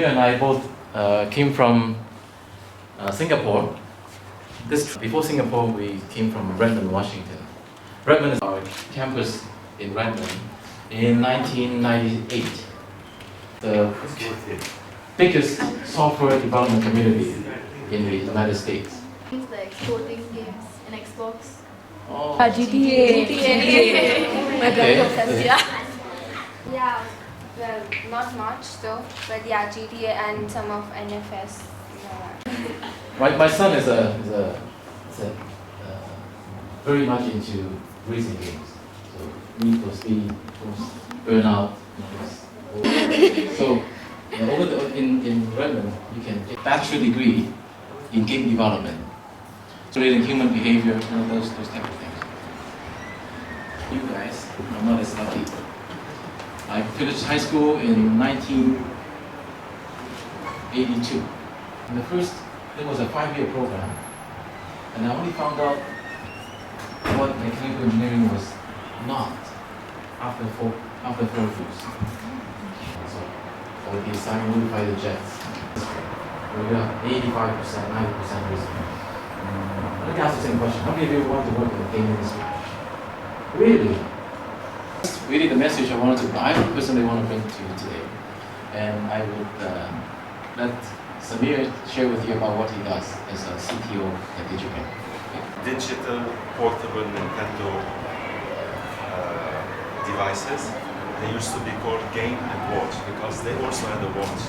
Samir and I both came from Singapore. Before Singapore, we came from Redmond, Washington. Redmond is our campus in Redmond in 1998. The biggest software development community in the United States. Things like exporting games in Xbox. Oh. GTA. My brother says yeah. Yeah, well, not much though, but yeah, GTA and some of NFS. My son is very much into racing games. So Need for Speed, Burnout. So in Redmond, you can get a bachelor degree in game development, studying human behavior, those type of things. You guys are not as lucky. I finished high school in 1982. And it was a 5-year program, and I only found out what mechanical engineering was not after 4 years. So I would be assigned to modify the jets. We got 85%, 90% reason. Let me ask the same question. How many of you want to work in the game industry? Really? That's really the message I personally want to bring to you today. And I would let Samir share with you about what he does as a CTO at DigiPen. Digital portable Nintendo devices. They used to be called Game and Watch because they also had a watch.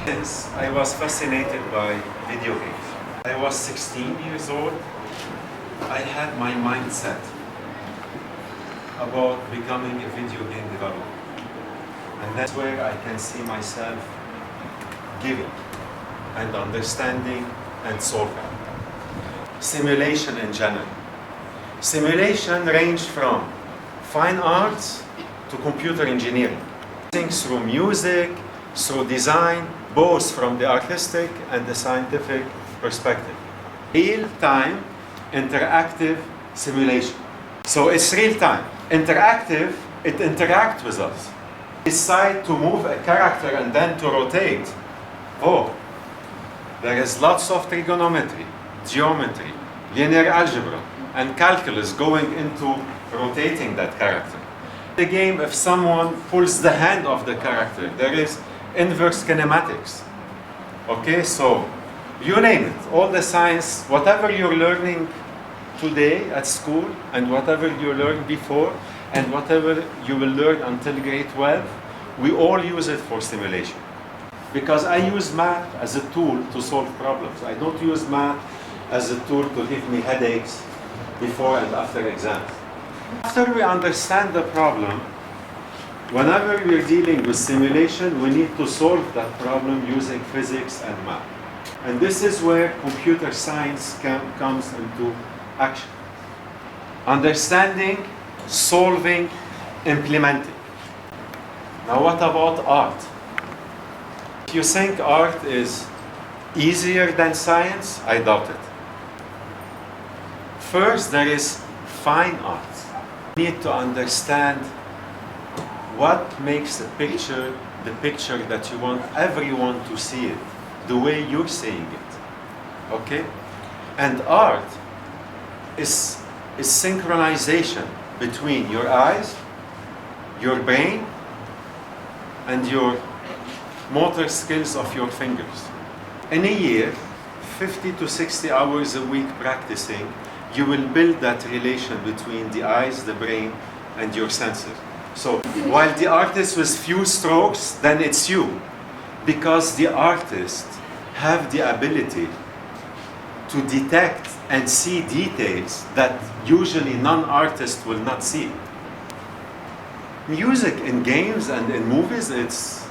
Since I was fascinated by video games. I was 16 years old. I had my mindset about becoming a video game developer. And that's where I can see myself giving and understanding and solving. Simulation in general. Simulation ranged from fine arts to computer engineering. Things through music, through design, both from the artistic and the scientific perspective. Real-time, interactive simulation. So it's real-time. Interactive, it interacts with us. Decide to move a character and then to rotate. Oh, there is lots of trigonometry, geometry, linear algebra, and calculus going into rotating that character. The game, if someone pulls the hand of the character, there is inverse kinematics. Okay, so you name it, all the science, whatever you're learning today at school, and whatever you learned before, and whatever you will learn until grade 12, we all use it for simulation. Because I use math as a tool to solve problems. I don't use math as a tool to give me headaches before and after exams. After we understand the problem, whenever we're dealing with simulation, we need to solve that problem using physics and math. And this is where computer science comes into action. Understanding, solving, implementing. Now what about art? If you think art is easier than science, I doubt it. First, there is fine art. You need to understand what makes the picture that you want everyone to see it, the way you're seeing it. Okay? And art is synchronization between your eyes, your brain, and your motor skills of your fingers. In a year, 50 to 60 hours a week practicing, you will build that relation between the eyes, the brain, and your senses. So, while the artist with few strokes, then it's you. Because the artists have the ability to detect and see details that usually non-artists will not see. Music in games and in movies, it's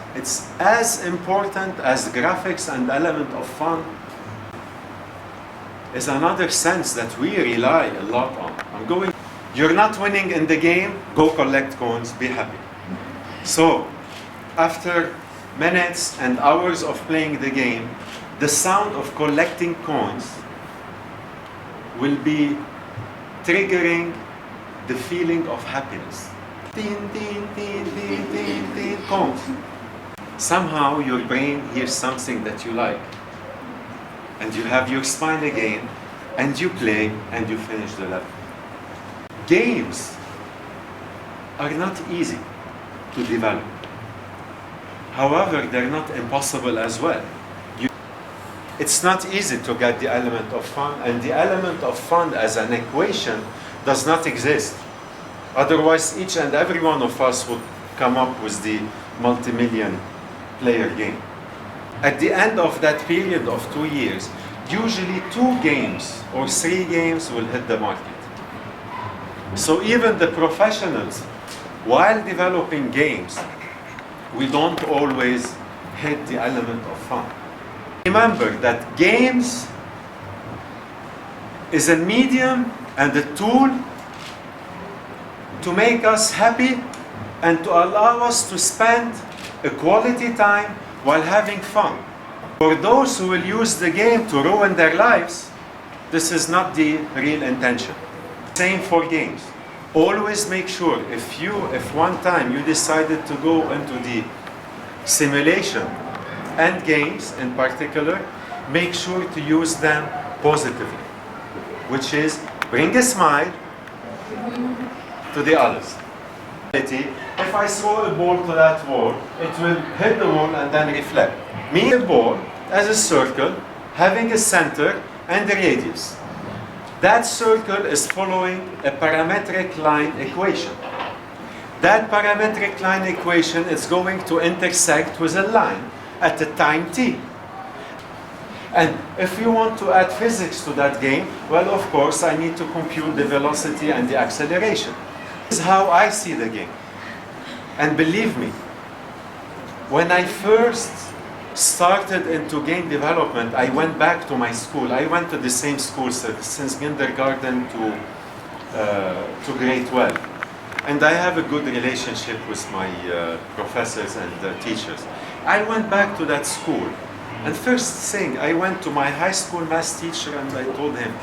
as important as graphics and element of fun. Is another sense that we rely a lot on. You're not winning in the game, go collect coins, be happy. So, after minutes and hours of playing the game, the sound of collecting coins will be triggering the feeling of happiness. Tin, tin, tin, tin, tin, tin, coins. somehow your brain hears something that you like. And you have your spine again, and you play, and you finish the level. Games are not easy to develop. However, they're not impossible as well. It's not easy to get the element of fun, and the element of fun as an equation does not exist. Otherwise, each and every one of us would come up with the multi-million player game. At the end of that period of 2 years, usually 2 games or 3 games will hit the market. So even the professionals, while developing games, we don't always hit the element of fun. Remember that games is a medium and a tool to make us happy and to allow us to spend a quality time while having fun. For those who will use the game to ruin their lives, this is not the real intention. Same for games. Always make sure if one time you decided to go into the simulation and games in particular, make sure to use them positively, which is bring a smile to the others. If I throw a ball to that wall, it will hit the wall and then reflect. Me, a ball as a circle, having a center and a radius. That circle is following a parametric line equation. That parametric line equation is going to intersect with a line at a time t. And if you want to add physics to that game, well, of course, I need to compute the velocity and the acceleration. This is how I see the game. And believe me, when I first started into game development, I went back to my school. I went to the same school since kindergarten to grade 12. And I have a good relationship with my professors and teachers. I went back to that school. And first thing, I went to my high school math teacher and I told him,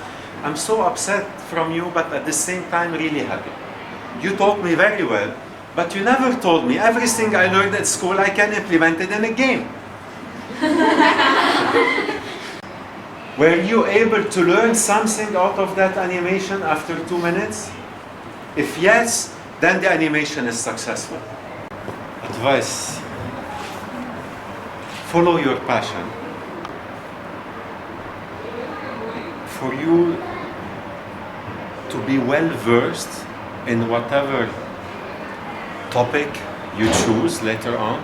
I'm so upset from you, but at the same time really happy. You taught me very well, but you never told me everything I learned at school I can implement it in a game. Were you able to learn something out of that animation after 2 minutes? If yes, then the animation is successful. Advice: follow your passion. For you to be well versed in whatever topic you choose later on,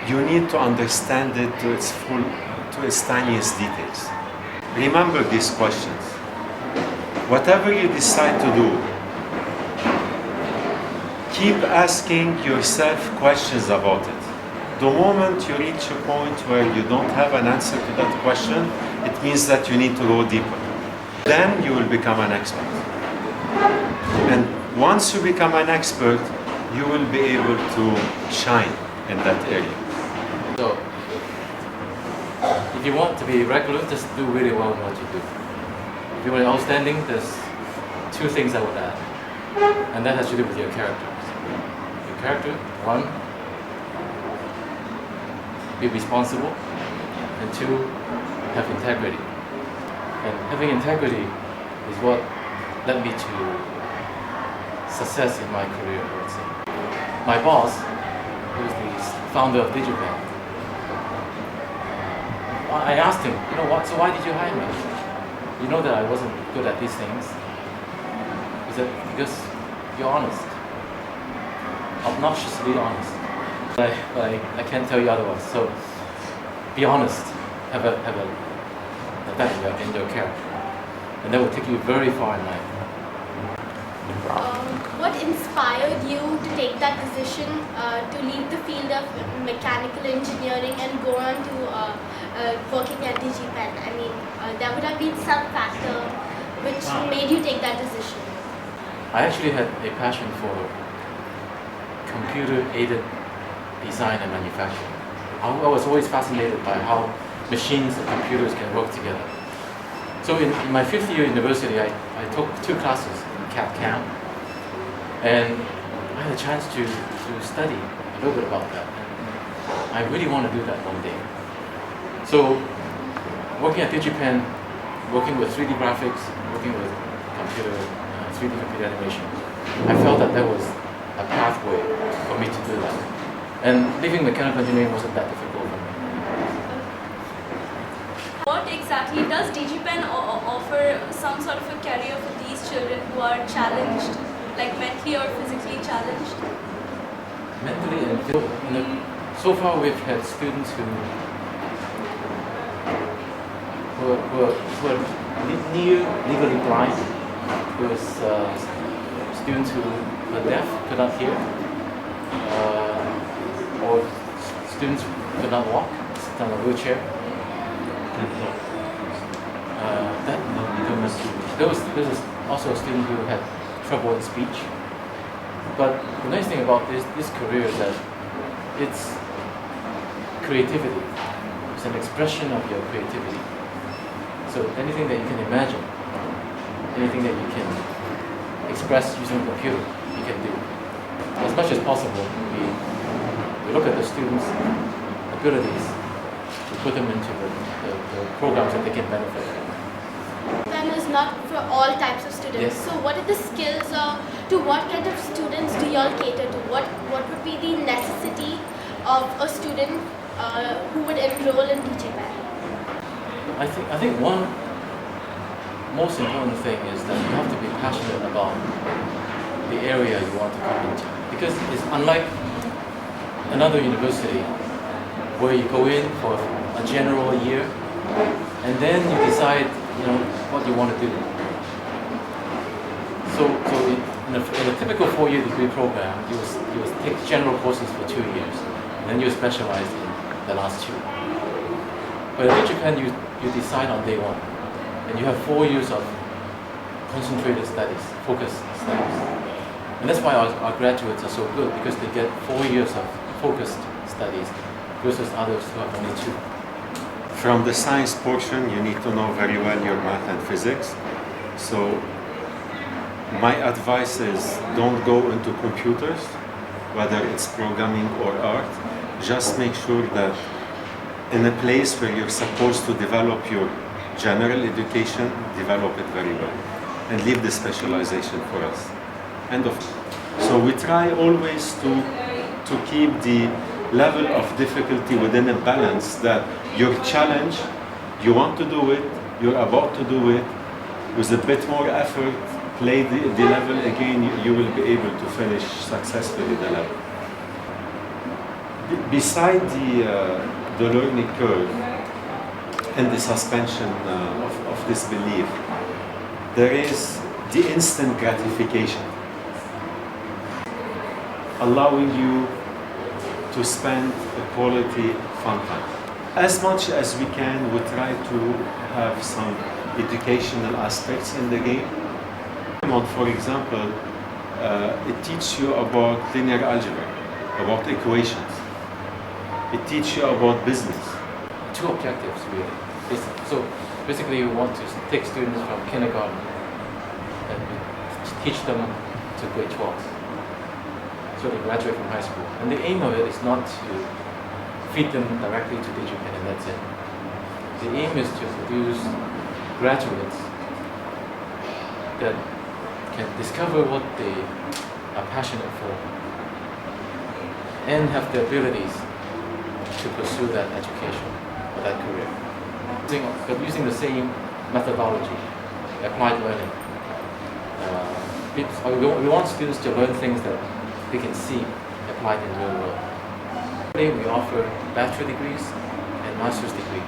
you need to understand it to its tiniest details. Remember these questions. Whatever you decide to do, keep asking yourself questions about it. The moment you reach a point where you don't have an answer to that question, it means that you need to go deeper. Then you will become an expert. And once you become an expert, you will be able to shine in that area. So, if you want to be regular, just do really well in what you do. If you want outstanding, there's 2 things I would add. And that has to do with your characters. Your character, 1, be responsible, and 2, have integrity. And having integrity is what led me to success in my career, I would say. My boss, who is the founder of DigiPen, I asked him, so why did you hire me? You know that I wasn't good at these things. He said, because you're honest. Obnoxiously honest. But I can't tell you otherwise. So be honest. Have that in your character. And that will take you very far in life. What inspired you to take that decision to leave the field of mechanical engineering and go on to working at DigiPen? I mean, there would have been some factor which made you take that decision. I actually had a passion for computer-aided design and manufacturing. I was always fascinated by how machines and computers can work together. So in my 5th year university, I took 2 classes in CAD/CAM, and I had a chance to study a little bit about that. I really want to do that one day. So working at DigiPen, working with 3D graphics, working with 3D computer animation, I felt that there was a pathway for me to do that. And leaving mechanical engineering wasn't that difficult for me. What exactly does DigiPen offer some sort of a career for these children who are challenged, like mentally or physically challenged? Mentally and so far we've had students who are near legally blind, there's students who are deaf, could not hear, or students who could not walk, sit on a wheelchair. There was also a student who had trouble in speech. But the nice thing about this career is that it's creativity. It's an expression of your creativity. So anything that you can imagine, anything that you can express using a computer, you can do. As much as possible, we look at the students' abilities to put them into the programs that they can benefit from. DigiPen is not for all types of students. Yes. So what are the skills to what kind of students do you all cater to? What would be the necessity of a student who would enroll in DigiPen? I think one most important thing is that you have to be passionate about the area you want to come into. Because it's unlike another university where you go in for a general year and then you decide what you want to do. So in a typical 4-year degree program, you will take general courses for 2 years, and then you specialize in the last 2. But at DigiPen, you decide on day 1, and you have 4 years of concentrated studies, focused studies. And that's why our graduates are so good, because they get 4 years of focused studies versus others who have only 2. From the science portion, you need to know very well your math and physics. So my advice is don't go into computers, whether it's programming or art. Just make sure that in a place where you're supposed to develop your general education, develop it very well. And leave the specialization for us. So we try always to keep the level of difficulty within a balance, that your challenge, you want to do it, you're about to do it, with a bit more effort, play the level again, you will be able to finish successfully the level. Beside the learning curve and the suspension of disbelief, there is the instant gratification, allowing you to spend a quality fun time. As much as we can, we try to have some educational aspects in the game. For example, it teaches you about linear algebra, about equations. It teaches you about business. 2 objectives, really. So basically, we want to take students from kindergarten and teach them to grade 12. So they graduate from high school. And the aim of it is not to feed them directly to DigiPen and that's it. The aim is to produce graduates that can discover what they are passionate for and have the abilities to pursue that education or that career. But using the same methodology, applied learning. We want students to learn things that they can see applied in the real world. Today we offer bachelor degrees and master's degree.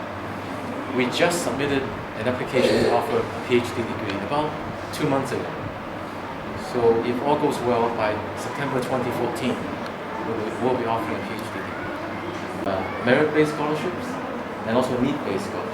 We just submitted an application to offer a PhD degree about 2 months ago. So if all goes well, by September 2014, we'll be offering a PhD degree. Merit-based scholarships and also need-based scholarships.